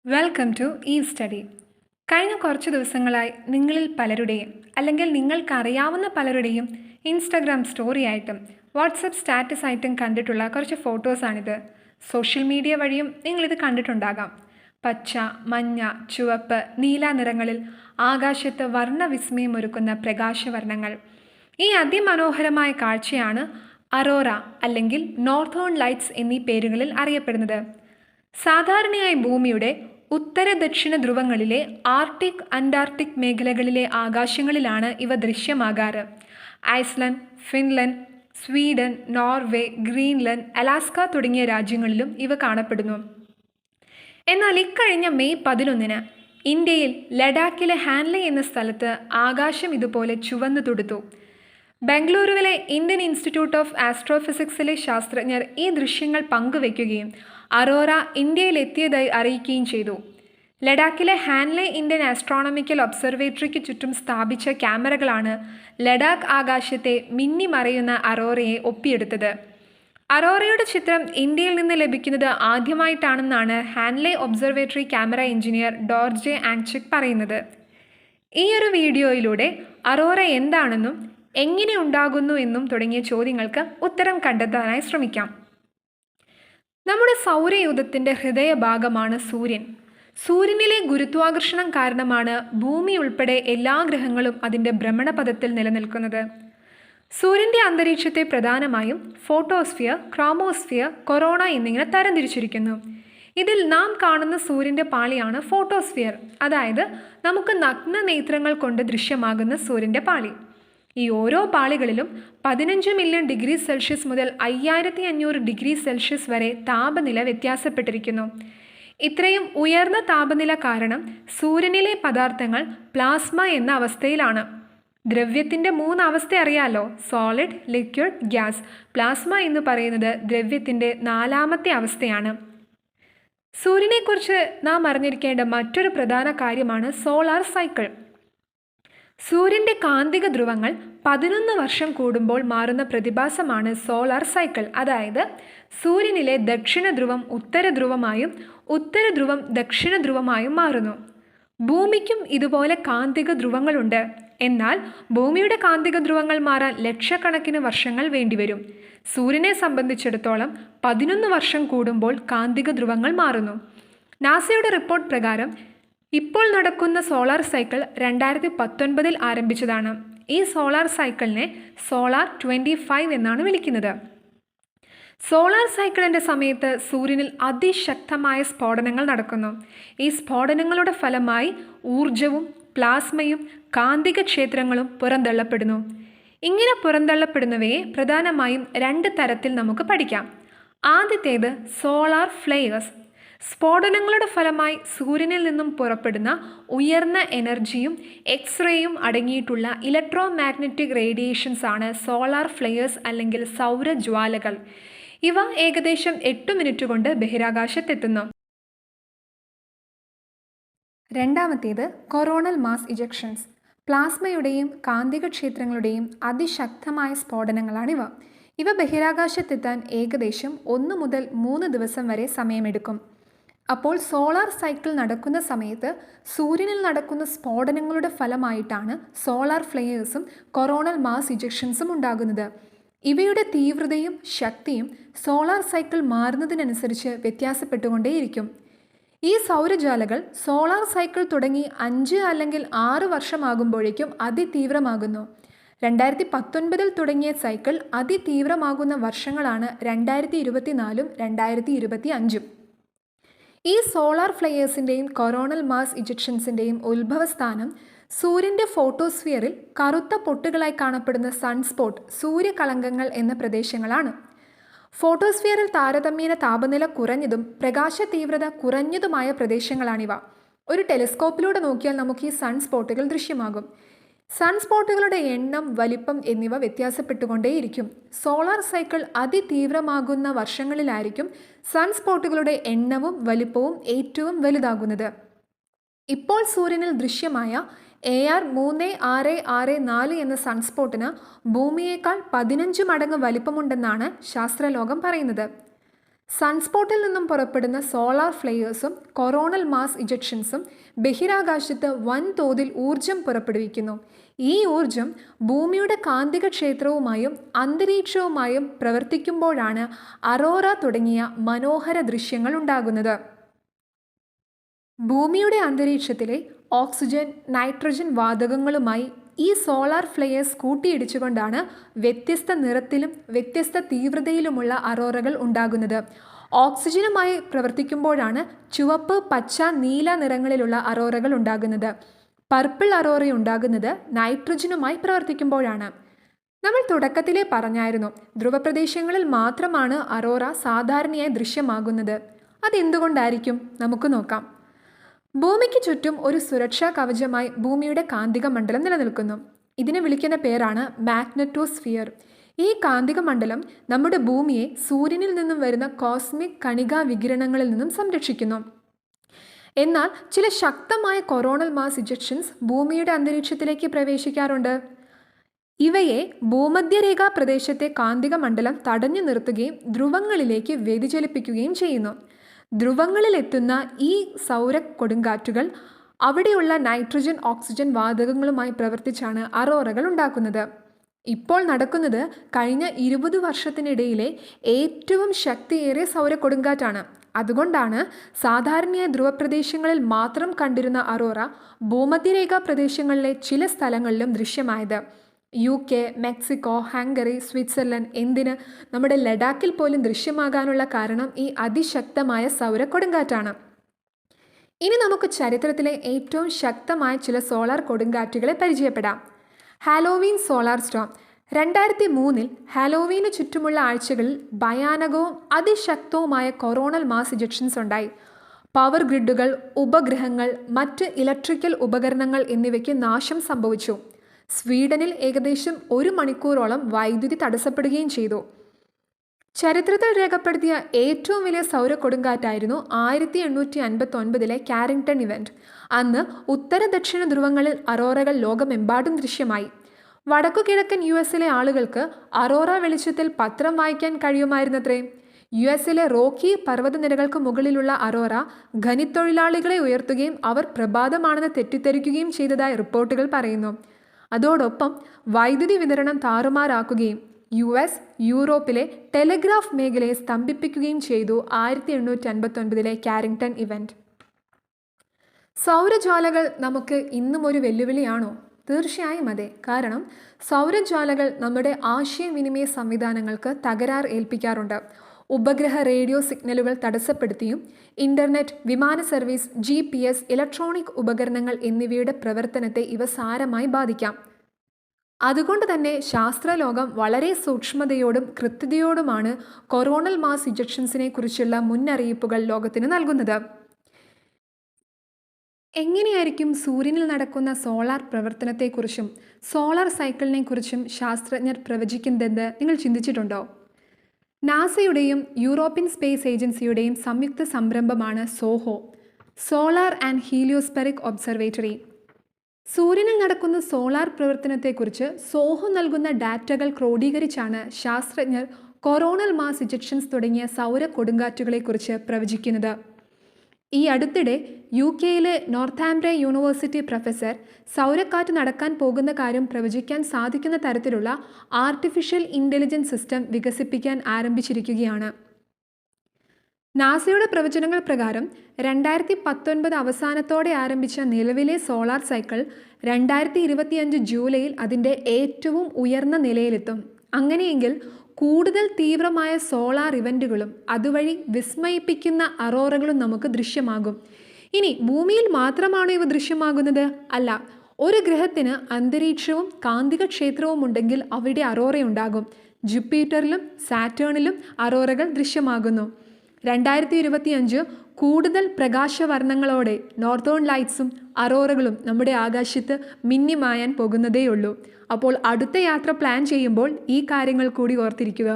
Welcome to eve study. കഴിഞ്ഞ കുറച്ച് ദിവസങ്ങളായി നിങ്ങളിൽ പലരുടെയും അല്ലെങ്കിൽ നിങ്ങൾക്കറിയാവുന്ന പലരുടെയും ഇൻസ്റ്റഗ്രാം സ്റ്റോറി ആയിട്ടും വാട്സപ്പ് സ്റ്റാറ്റസ് ആയിട്ടും കണ്ടിട്ടുള്ള കുറച്ച് ഫോട്ടോസാണിത്. സോഷ്യൽ മീഡിയ വഴിയും നിങ്ങളിത് കണ്ടിട്ടുണ്ടാകാം. പച്ച, മഞ്ഞ, ചുവപ്പ്, നീല നിറങ്ങളിൽ ആകാശത്ത് വർണ്ണവിസ്മയമൊരുക്കുന്ന പ്രകാശവർണ്ണങ്ങൾ. ഈ അതിമനോഹരമായ കാഴ്ചയാണ് അറോറ അല്ലെങ്കിൽ നോർത്തേൺ ലൈറ്റ്സ് എന്നീ പേരുകളിൽ അറിയപ്പെടുന്നത്. സാധാരണയായി ഭൂമിയുടെ ഉത്തര ദക്ഷിണ ധ്രുവങ്ങളിലെ ആർട്ടിക്, അന്റാർട്ടിക് മേഖലകളിലെ ആകാശങ്ങളിലാണ് ഇവ ദൃശ്യമാകാറ്. Iceland, Finland, Sweden, Norway, Greenland, Alaska തുടങ്ങിയ രാജ്യങ്ങളിലും ഇവ കാണപ്പെടുന്നു. എന്നാൽ ഇക്കഴിഞ്ഞ മെയ് 11 ഇന്ത്യയിൽ ലഡാക്കിലെ ഹാൻലെ എന്ന സ്ഥലത്ത് ആകാശം ഇതുപോലെ ചുവന്നു തുടുത്തു. ബംഗളൂരുവിലെ ഇന്ത്യൻ ഇൻസ്റ്റിറ്റ്യൂട്ട് ഓഫ് ആസ്ട്രോഫിസിക്സിലെ ശാസ്ത്രജ്ഞർ ഈ ദൃശ്യങ്ങൾ പങ്കുവയ്ക്കുകയും അറോറ ഇന്ത്യയിലെത്തിയതായി അറിയിക്കുകയും ചെയ്തു. ലഡാക്കിലെ ഹാൻലെ ഇന്ത്യൻ ആസ്ട്രോണമിക്കൽ ഒബ്സർവേറ്ററിക്ക് ചുറ്റും സ്ഥാപിച്ച ക്യാമറകളാണ് ലഡാക്ക് ആകാശത്തെ മിന്നിമറയുന്ന അറോറയെ ഒപ്പിയെടുത്തത്. അറോറയുടെ ചിത്രം ഇന്ത്യയിൽ നിന്ന് ലഭിക്കുന്നത് ആദ്യമായിട്ടാണെന്നാണ് ഹാൻലെ ഒബ്സർവേറ്ററി ക്യാമറ എഞ്ചിനീയർ ഡോർജെ ആങ്ചിക് പറയുന്നത്. ഈ ഒരു വീഡിയോയിലൂടെ അറോറ എന്താണെന്നും എങ്ങനെ ഉണ്ടാകുന്നു എന്നും തുടങ്ങിയ ചോദ്യങ്ങൾക്ക് ഉത്തരം കണ്ടെത്താനായി ശ്രമിക്കാം. നമ്മുടെ സൗരയൂഥത്തിൻ്റെ ഹൃദയഭാഗമാണ് സൂര്യൻ. സൂര്യനിലെ ഗുരുത്വാകർഷണം കാരണമാണ് ഭൂമി ഉൾപ്പെടെ എല്ലാ ഗ്രഹങ്ങളും അതിൻ്റെ ഭ്രമണപഥത്തിൽ നിലനിൽക്കുന്നത്. സൂര്യൻ്റെ അന്തരീക്ഷത്തെ പ്രധാനമായും ഫോട്ടോസ്ഫിയർ, ക്രോമോസ്ഫിയർ, കൊറോണ എന്നിങ്ങനെ തരംതിരിച്ചിരിക്കുന്നു. ഇതിൽ നാം കാണുന്ന സൂര്യൻ്റെ പാളിയാണ് ഫോട്ടോസ്ഫിയർ, അതായത് നമുക്ക് നഗ്ന നേത്രങ്ങൾ കൊണ്ട് ദൃശ്യമാകുന്ന സൂര്യൻ്റെ പാളി. ഈ ഓരോ പാളികളിലും 15 മില്യൺ ഡിഗ്രി സെൽഷ്യസ് മുതൽ 5500 ഡിഗ്രി സെൽഷ്യസ് വരെ താപനില വ്യത്യാസപ്പെട്ടിരിക്കുന്നു. ഇത്രയും ഉയർന്ന താപനില കാരണം സൂര്യനിലെ പദാർത്ഥങ്ങൾ പ്ലാസ്മ എന്ന അവസ്ഥയിലാണ്. ദ്രവ്യത്തിൻ്റെ 3 അവസ്ഥ അറിയാലോ: സോളിഡ്, ലിക്വിഡ്, ഗ്യാസ്. പ്ലാസ്മ എന്ന് പറയുന്നത് ദ്രവ്യത്തിൻ്റെ 4ാമത്തെ അവസ്ഥയാണ്. സൂര്യനെക്കുറിച്ച് നാം അറിഞ്ഞിരിക്കേണ്ട മറ്റൊരു പ്രധാന കാര്യമാണ് സോളാർ സൈക്കിൾ. സൂര്യൻ്റെ കാന്തിക ധ്രുവങ്ങൾ 11 വർഷം കൂടുമ്പോൾ മാറുന്ന പ്രതിഭാസമാണ് സോളാർ സൈക്കിൾ. അതായത് സൂര്യനിലെ ദക്ഷിണ ധ്രുവം ഉത്തര ധ്രുവമായും ഉത്തര ധ്രുവം ദക്ഷിണ ധ്രുവമായും മാറുന്നു. ഭൂമിക്കും ഇതുപോലെ കാന്തിക ധ്രുവങ്ങളുണ്ട്. എന്നാൽ ഭൂമിയുടെ കാന്തിക ധ്രുവങ്ങൾ മാറാൻ ലക്ഷക്കണക്കിന് വർഷങ്ങൾ വേണ്ടിവരും. സൂര്യനെ സംബന്ധിച്ചിടത്തോളം 11 വർഷം കൂടുമ്പോൾ കാന്തിക ധ്രുവങ്ങൾ മാറുന്നു. നാസയുടെ റിപ്പോർട്ട് പ്രകാരം ഇപ്പോൾ നടക്കുന്ന സോളാർ സൈക്കിൾ 2019 ആരംഭിച്ചതാണ്. ഈ സോളാർ സൈക്കിളിനെ സോളാർ 25 എന്നാണ് വിളിക്കുന്നത്. സോളാർ സൈക്കിളിൻ്റെ സമയത്ത് സൂര്യനിൽ അതിശക്തമായ സ്ഫോടനങ്ങൾ നടക്കുന്നു. ഈ സ്ഫോടനങ്ങളുടെ ഫലമായി ഊർജവും പ്ലാസ്മയും കാന്തിക ക്ഷേത്രങ്ങളും പുറന്തള്ളപ്പെടുന്നു. ഇങ്ങനെ പുറന്തള്ളപ്പെടുന്നവയെ പ്രധാനമായും 2 തരത്തിൽ നമുക്ക് പഠിക്കാം. ആദ്യത്തേത് സോളാർ ഫ്ലെയേഴ്സ്. സ്ഫോടനങ്ങളുടെ ഫലമായി സൂര്യനിൽ നിന്നും പുറപ്പെടുന്ന ഉയർന്ന എനർജിയും എക്സ്റേയും അടങ്ങിയിട്ടുള്ള ഇലക്ട്രോ മാഗ്നറ്റിക് റേഡിയേഷൻസ് ആണ് സോളാർ ഫ്ലെയേഴ്സ് അല്ലെങ്കിൽ സൗരജ്വാലകൾ. ഇവ ഏകദേശം 8 മിനിറ്റ് കൊണ്ട് ബഹിരാകാശത്തെത്തുന്നു. രണ്ടാമത്തേത് കൊറോണൽ മാസ് ഇജക്ഷൻസ്. പ്ലാസ്മയുടെയും കാന്തിക ക്ഷേത്രങ്ങളുടെയും അതിശക്തമായ സ്ഫോടനങ്ങളാണിവ. ഇവ ബഹിരാകാശത്തെത്താൻ ഏകദേശം 1 മുതൽ 3 ദിവസം വരെ സമയമെടുക്കും. അപ്പോൾ സോളാർ സൈക്കിൾ നടക്കുന്ന സമയത്ത് സൂര്യനിൽ നടക്കുന്ന സ്ഫോടനങ്ങളുടെ ഫലമായിട്ടാണ് സോളാർ ഫ്ലെയേഴ്സും കൊറോണൽ മാസ് ഇജക്ഷൻസും ഉണ്ടാകുന്നത്. ഇവയുടെ തീവ്രതയും ശക്തിയും സോളാർ സൈക്കിൾ മാറുന്നതിനനുസരിച്ച് വ്യത്യാസപ്പെട്ടുകൊണ്ടേയിരിക്കും. ഈ സൗരജ്വാലകൾ സോളാർ സൈക്കിൾ തുടങ്ങി 5 അല്ലെങ്കിൽ 6 വർഷമാകുമ്പോഴേക്കും അതിതീവ്രമാകുന്നു. 2019 തുടങ്ങിയ സൈക്കിൾ അതിതീവ്രമാകുന്ന വർഷങ്ങളാണ് 2024 2025. ഈ സോളാർ ഫ്ലെയേഴ്സിൻ്റെയും കൊറോണൽ മാസ് ഇജക്ഷൻസിൻ്റെയും ഉത്ഭവസ്ഥാനം സൂര്യൻ്റെ ഫോട്ടോസ്ഫിയറിൽ കറുത്ത പൊട്ടുകളായി കാണപ്പെടുന്ന സൺസ്പോട്ട്, സൂര്യകളങ്കങ്ങൾ എന്ന പ്രദേശങ്ങളാണ്. ഫോട്ടോസ്ഫിയറിൽ താരതമ്യേന താപനില കുറഞ്ഞതും പ്രകാശ തീവ്രത കുറഞ്ഞതുമായ പ്രദേശങ്ങളാണിവ. ഒരു ടെലിസ്കോപ്പിലൂടെ നോക്കിയാൽ നമുക്ക് ഈ സൺസ്പോട്ടുകൾ ദൃശ്യമാകും. സൺസ്പോട്ടുകളുടെ എണ്ണം, വലിപ്പം എന്നിവ വ്യത്യാസപ്പെട്ടുകൊണ്ടേയിരിക്കും. സോളാർ സൈക്കിൾ അതിതീവ്രമാകുന്ന വർഷങ്ങളിലായിരിക്കും സൺസ്പോട്ടുകളുടെ എണ്ണവും വലിപ്പവും ഏറ്റവും വലുതാകുന്നത്. ഇപ്പോൾ സൂര്യനിൽ ദൃശ്യമായ AR 3664 എന്ന സൺസ്പോട്ടിന് ഭൂമിയേക്കാൾ 15 മടങ്ങ് വലിപ്പമുണ്ടെന്നാണ് ശാസ്ത്രലോകം പറയുന്നത്. സൺസ്പോട്ടിൽ നിന്നും പുറപ്പെടുന്ന സോളാർ ഫ്ലെയേഴ്സും കൊറോണൽ മാസ് ഇജക്ഷൻസും ബഹിരാകാശത്ത് വൻതോതിൽ ഊർജം പുറപ്പെടുവിക്കുന്നു. ഈ ഊർജം ഭൂമിയുടെ കാന്തിക ക്ഷേത്രവുമായും അന്തരീക്ഷവുമായും പ്രവർത്തിക്കുമ്പോഴാണ് അറോറ തുടങ്ങിയ മനോഹര ദൃശ്യങ്ങൾ ഉണ്ടാകുന്നത്. ഭൂമിയുടെ അന്തരീക്ഷത്തിലെ ഓക്സിജൻ, നൈട്രജൻ വാതകങ്ങളുമായി ഈ സോളാർ ഫ്ലെയേഴ്സ് കൂട്ടിയിടിച്ചുകൊണ്ടാണ് വ്യത്യസ്ത നിറത്തിലും വ്യത്യസ്ത തീവ്രതയിലുമുള്ള അറോറകൾ ഉണ്ടാകുന്നത്. ഓക്സിജനുമായി പ്രവർത്തിക്കുമ്പോഴാണ് ചുവപ്പ്, പച്ച, നീല നിറങ്ങളിലുള്ള അറോറകൾ ഉണ്ടാകുന്നത്. പർപ്പിൾ അറോറ ഉണ്ടാകുന്നത് നൈട്രജനുമായി പ്രവർത്തിക്കുമ്പോഴാണ്. നമ്മൾ തുടക്കത്തിലേ പറഞ്ഞായിരുന്നു, ധ്രുവപ്രദേശങ്ങളിൽ മാത്രമാണ് അറോറ സാധാരണയായി ദൃശ്യമാകുന്നത്. അതെന്തുകൊണ്ടായിരിക്കും? നമുക്ക് നോക്കാം. ഭൂമിക്ക് ചുറ്റും ഒരു സുരക്ഷാ കവചമായി ഭൂമിയുടെ കാന്തിക മണ്ഡലം നിലനിൽക്കുന്നു. ഇതിനെ വിളിക്കുന്ന പേരാണ് മാഗ്നറ്റോസ്ഫിയർ. ഈ കാന്തിക മണ്ഡലം നമ്മുടെ ഭൂമിയെ സൂര്യനിൽ നിന്നും വരുന്ന കോസ്മിക് കണികാ വികിരണങ്ങളിൽ നിന്നും സംരക്ഷിക്കുന്നു. എന്നാൽ ചില ശക്തമായ കൊറോണൽ മാസ് ഇജക്ഷൻസ് ഭൂമിയുടെ അന്തരീക്ഷത്തിലേക്ക് പ്രവേശിക്കാറുണ്ട്. ഇവയെ ഭൂമധ്യരേഖാ പ്രദേശത്തെ കാന്തിക മണ്ഡലം തടഞ്ഞു നിർത്തുകയും ധ്രുവങ്ങളിലേക്ക് വ്യതിചലിപ്പിക്കുകയും ചെയ്യുന്നു. ധ്രുവങ്ങളിലെത്തുന്ന ഈ സൗര കൊടുങ്കാറ്റുകൾ അവിടെയുള്ള നൈട്രജൻ, ഓക്സിജൻ വാതകങ്ങളുമായി പ്രവർത്തിച്ചാണ് അറോറകൾ ഉണ്ടാക്കുന്നത്. ഇപ്പോൾ നടക്കുന്നത് കഴിഞ്ഞ 20 വർഷത്തിനിടയിലെ ഏറ്റവും ശക്തിയേറിയ സൗര കൊടുങ്കാറ്റാണ്. അതുകൊണ്ടാണ് സാധാരണയായി ധ്രുവപ്രദേശങ്ങളിൽ മാത്രം കണ്ടിരുന്ന അറോറ ഭൂമധ്യരേഖാ പ്രദേശങ്ങളിലെ ചില സ്ഥലങ്ങളിലും ദൃശ്യമായത്. UK, മെക്സിക്കോ, ഹംഗറി, സ്വിറ്റ്സർലൻഡ്, എന്തിന് നമ്മുടെ ലഡാക്കിൽ പോലും ദൃശ്യമാകാനുള്ള കാരണം ഈ അതിശക്തമായ സൗര കൊടുങ്കാറ്റാണ്. ഇനി നമുക്ക് ചരിത്രത്തിലെ ഏറ്റവും ശക്തമായ ചില സോളാർ കൊടുങ്കാറ്റുകളെ പരിചയപ്പെടാം. Halloween solar Storm. 2003 ഹാലോവീനു ചുറ്റുമുള്ള ആഴ്ചകളിൽ ഭയാനകവും അതിശക്തവുമായ കൊറോണൽ മാസ് ഇജക്ഷൻസ് ഉണ്ടായി. പവർ ഗ്രിഡുകൾ, ഉപഗ്രഹങ്ങൾ, മറ്റ് ഇലക്ട്രിക്കൽ ഉപകരണങ്ങൾ എന്നിവയ്ക്ക് നാശം സംഭവിച്ചു. സ്വീഡനിൽ ഏകദേശം 1 മണിക്കൂറോളം വൈദ്യുതി തടസ്സപ്പെടുകയും ചെയ്തു. ചരിത്രത്തിൽ രേഖപ്പെടുത്തിയ ഏറ്റവും വലിയ സൗര കൊടുങ്കാറ്റായിരുന്നു 1859 കാരിങ്ടൺ ഇവന്റ്. അന്ന് ഉത്തര ദക്ഷിണ ധ്രുവങ്ങളിൽ അറോറകൾ ലോകമെമ്പാടും ദൃശ്യമായി. വടക്കു കിഴക്കൻ US ആളുകൾക്ക് അറോറ വെളിച്ചത്തിൽ പത്രം വായിക്കാൻ കഴിയുമായിരുന്നത്രേ. US റോക്കി പർവ്വതനിരകൾക്ക് മുകളിലുള്ള അറോറ ഖനിത്തൊഴിലാളികളെ ഉയർത്തുകയും അവർ പ്രഭാതമാണെന്ന് തെറ്റിദ്ധരിക്കുകയും ചെയ്തതായി റിപ്പോർട്ടുകൾ പറയുന്നു. അതോടൊപ്പം വൈദ്യുതി വിതരണം താറുമാറാക്കുകയും US, യൂറോപ്പിലെ ടെലിഗ്രാഫ് മേഖലയെ സ്തംഭിപ്പിക്കുകയും ചെയ്തു 1859 കാരിങ്ടൺ ഇവന്റ്. സൗരജ്വാലകൾ നമുക്ക് ഇന്നും ഒരു വെല്ലുവിളിയാണോ? തീർച്ചയായും അതെ. കാരണം സൗരജ്വാലകൾ നമ്മുടെ ആശയവിനിമയ സംവിധാനങ്ങൾക്ക് തകരാർ ഏൽപ്പിക്കാറുണ്ട്. ഉപഗ്രഹ റേഡിയോ സിഗ്നലുകൾ തടസ്സപ്പെടുത്തിയും ഇൻ്റർനെറ്റ്, വിമാന സർവീസ്, GPS, ഇലക്ട്രോണിക് ഉപകരണങ്ങൾ എന്നിവയുടെ പ്രവർത്തനത്തെ ഇവ സാരമായി ബാധിക്കാം. അതുകൊണ്ട് തന്നെ ശാസ്ത്രലോകം വളരെ സൂക്ഷ്മതയോടും കൃത്യതയോടുമാണ് കൊറോണൽ മാസ് ഇജക്ഷൻസിനെ കുറിച്ചുള്ള മുന്നറിയിപ്പുകൾ ലോകത്തിന് നൽകുന്നത്. എങ്ങനെയായിരിക്കും സൂര്യനിൽ നടക്കുന്ന സോളാർ പ്രവർത്തനത്തെക്കുറിച്ചും സോളാർ സൈക്കിളിനെക്കുറിച്ചും ശാസ്ത്രജ്ഞർ പ്രവചിക്കുന്നതെന്ന് നിങ്ങൾ ചിന്തിച്ചിട്ടുണ്ടോ? നാസയുടെയും യൂറോപ്യൻ സ്പേസ് ഏജൻസിയുടെയും സംയുക്ത സംരംഭമാണ് സോഹോ, സോളാർ ആൻഡ് ഹീലിയോസ്പെറിക് ഒബ്സർവേറ്ററി. സൂര്യനിൽ നടക്കുന്ന സോളാർ പ്രവർത്തനത്തെക്കുറിച്ച് സോഹോ നൽകുന്ന ഡാറ്റകൾ ക്രോഡീകരിച്ചാണ് ശാസ്ത്രജ്ഞർ കൊറോണൽ മാസ് ഇജക്ഷൻസ് തുടങ്ങിയ സൗര കൊടുങ്കാറ്റുകളെക്കുറിച്ച് പ്രവചിക്കുന്നത്. ഈ അടുത്തിടെ UK നോർത്ത്ഹാംപ്ടൺ യൂണിവേഴ്സിറ്റി പ്രൊഫസർ സൗരക്കാറ്റ് നടക്കാൻ പോകുന്ന കാര്യം പ്രവചിക്കാൻ സാധിക്കുന്ന തരത്തിലുള്ള ആർട്ടിഫിഷ്യൽ ഇൻ്റലിജൻസ് സിസ്റ്റം വികസിപ്പിക്കാൻ ആരംഭിച്ചിരിക്കുകയാണ്. നാസയുടെ പ്രവചനങ്ങൾ പ്രകാരം 2019 അവസാനത്തോടെ ആരംഭിച്ച നിലവിലെ സോളാർ സൈക്കിൾ 2025 ജൂലൈയിൽ അതിൻ്റെ ഏറ്റവും ഉയർന്ന നിലയിലെത്തും. അങ്ങനെയെങ്കിൽ കൂടുതൽ തീവ്രമായ സോളാർ ഇവൻറ്റുകളും അതുവഴി വിസ്മയിപ്പിക്കുന്ന അറോറകളും നമുക്ക് ദൃശ്യമാകും. ഇനി ഭൂമിയിൽ മാത്രമാണോ ഇവ ദൃശ്യമാകുന്നത്? അല്ല. ഒരു ഗ്രഹത്തിന് അന്തരീക്ഷവും കാന്തിക ക്ഷേത്രവും ഉണ്ടെങ്കിൽ അവിടെ അറോറയുണ്ടാകും. ജൂപ്പിറ്ററിലും സാറ്റേണിലും അറോറകൾ ദൃശ്യമാകുന്നു. 2025 കൂടുതൽ പ്രകാശവർണ്ണങ്ങളോടെ നോർത്തേൺ ലൈറ്റ്സും അറോറകളും നമ്മുടെ ആകാശത്ത് മിന്നിമായാൻ പോകുന്നതേയുള്ളൂ. അപ്പോൾ അടുത്ത യാത്ര പ്ലാൻ ചെയ്യുമ്പോൾ ഈ കാര്യങ്ങൾ കൂടി ഓർത്തിരിക്കുക.